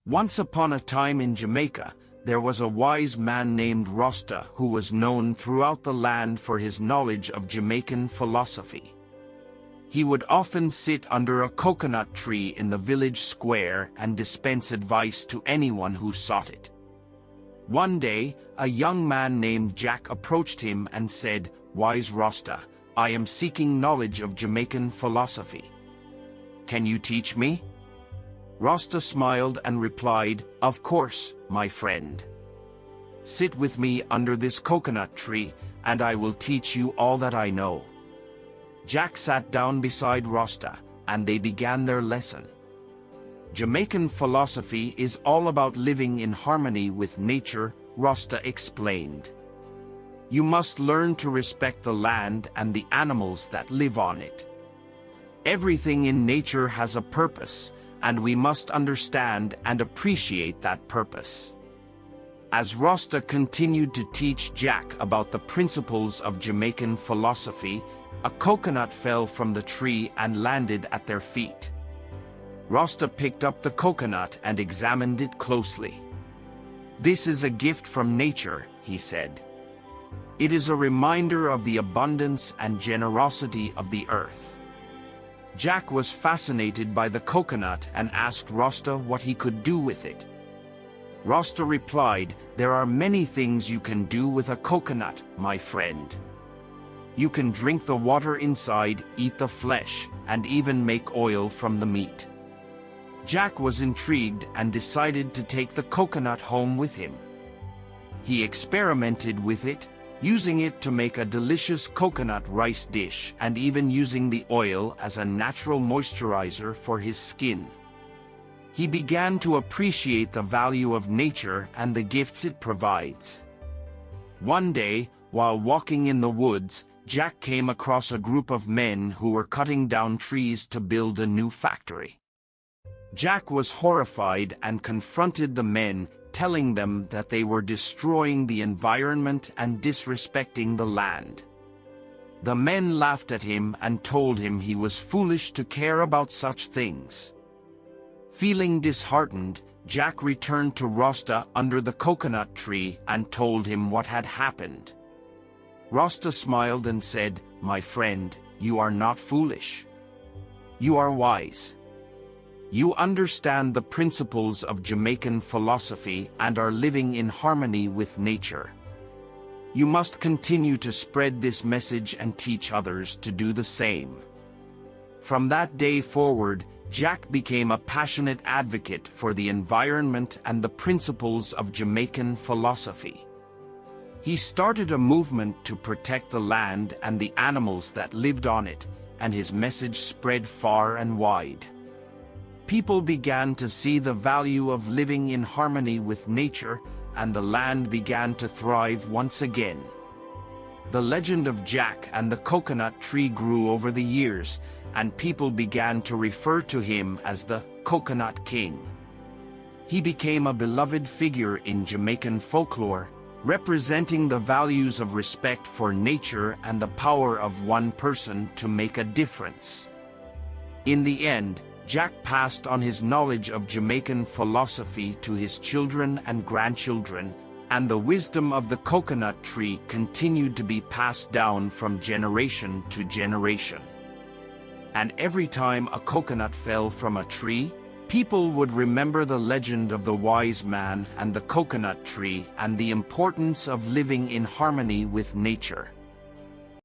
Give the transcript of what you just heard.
Once upon a time in Jamaica, there was a wise man named Rasta who was known throughout the land for his knowledge of Jamaican philosophy. He would often sit under a coconut tree in the village square and dispense advice to anyone who sought it. One day, a young man named Jack approached him and said, "Wise Rasta, I am seeking knowledge of Jamaican philosophy. Can you teach me?" Rasta smiled and replied, "Of course, my friend. Sit with me under this coconut tree, and I will teach you all that I know." Jack sat down beside Rasta, and they began their lesson. Jamaican philosophy is all about living in harmony with nature, Rasta explained. You must learn to respect the land and the animals that live on it. Everything in nature has a purpose, and we must understand and appreciate that purpose. As Rasta continued to teach Jack about the principles of Jamaican philosophy, a coconut fell from the tree and landed at their feet. Rasta picked up the coconut and examined it closely. "This is a gift from nature," he said. "It is a reminder of the abundance and generosity of the earth." Jack was fascinated by the coconut and asked Rasta what he could do with it. Rasta replied, "There are many things you can do with a coconut, my friend. You can drink the water inside, eat the flesh, and even make oil from the meat." Jack was intrigued and decided to take the coconut home with him. He experimented with it, using it to make a delicious coconut rice dish and even using the oil as a natural moisturizer for his skin. He began to appreciate the value of nature and the gifts it provides. One day, while walking in the woods, Jack came across a group of men who were cutting down trees to build a new factory. Jack was horrified and confronted the men, telling them that they were destroying the environment and disrespecting the land. The men laughed at him and told him he was foolish to care about such things. Feeling disheartened, Jack returned to Rasta under the coconut tree and told him what had happened. Rasta smiled and said, "My friend, you are not foolish. You are wise. You understand the principles of Jamaican philosophy and are living in harmony with nature. You must continue to spread this message and teach others to do the same." From that day forward, Jack became a passionate advocate for the environment and the principles of Jamaican philosophy. He started a movement to protect the land and the animals that lived on it, and his message spread far and wide. People began to see the value of living in harmony with nature, and the land began to thrive once again. The legend of Jack and the coconut tree grew over the years, and people began to refer to him as the Coconut King. He became a beloved figure in Jamaican folklore, representing the values of respect for nature and the power of one person to make a difference. In the end, Jack passed on his knowledge of Jamaican philosophy to his children and grandchildren, and the wisdom of the coconut tree continued to be passed down from generation to generation. And every time a coconut fell from a tree, people would remember the legend of the wise man and the coconut tree and the importance of living in harmony with nature.